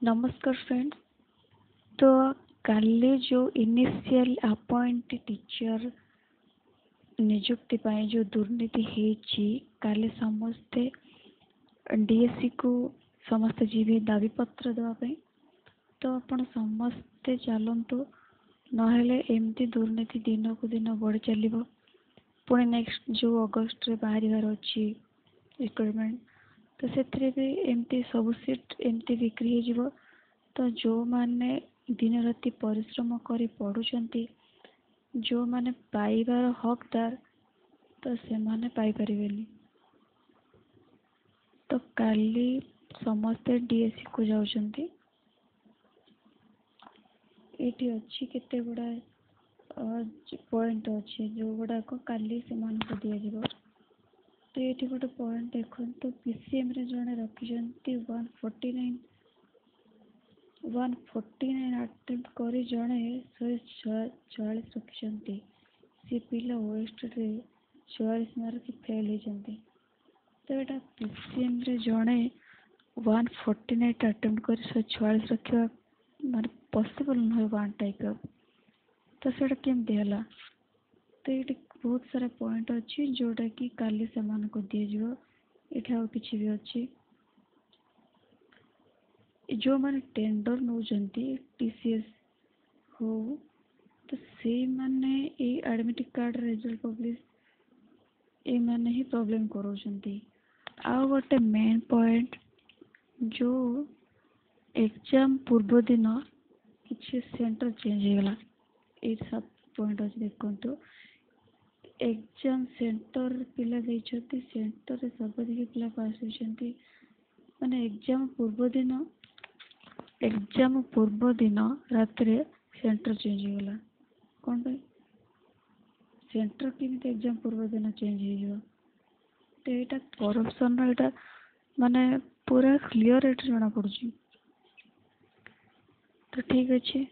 नमस्कार फ्रेंड्स। तो काले जो इनिशियल अपॉइंट टीचर नियुक्ति पाए जो दुर्नीति हेची काले समस्ते डीएससी को समस्त जीवे दाबी पत्र देवाई तो आपण समस्ते चलतु नहेले एमती दुर्नीति दिन को दिन बढ़ी चलो। पुणी नेक्स्ट जो अगस्ट रे बाहर अच्छी रिक्रुटमेंट तो से भी एमती सब सीट एमती बिक्री हो तो जो माने दिन राति परिश्रम करी पढ़ुचंती जो माने पाइबार हकदार तो से माने पाई परिबेनी। तो काली समस्ते डीएससी को जाउचंती। एटी अच्छी केते गुडा पॉइंट अच्छी जो गुडा को काली से मान को दिया जीवो। तो ये गोटे पॉइंट देखो तो पीसीएम रे जने रखिचंती 149 अटेम्प्ट करी जड़े 144 रखिचंती सी पिला वेस्ट रे 44 मार्क फेल होचंती। तो एटा पीसीएम रे जड़े 149 अटेम्प्ट करी 144 रखिवा माने पॉसिबल न वन टाइप ऑफ। तो सेटा केमती हला। तो ये बहुत सारा पॉइंट अच्छी जोटा कि काली समान को दिया जीवो। एठा और किछि भी अच्छी जो माने टेंडर नौचंती टीसीएस हो तो से माने ए एडमिट कार्ड रिजल्ट पब्लिश ए माने ही प्रॉब्लम करोचंती। आ गोटे मेन पॉइंट जो एग्जाम पूर्व दिन किछि सेंटर चेंज हो गला। ए सब पॉइंट अच्छे देखो एग्जाम सेंटर पिला देइछंती सेंटर रे सर्वाधिक पिला पास होइछंती माने एग्जाम पूर्व दिन रात रे सेंटर चेंज हो गला। कौन भाई सेंटर केमिति एग्जाम पूर्व दिन चेंज हो तो यहाँ करप्शन रहा माने पूरा क्लियर एट जना पड़ी। तो ठीक अच्छे।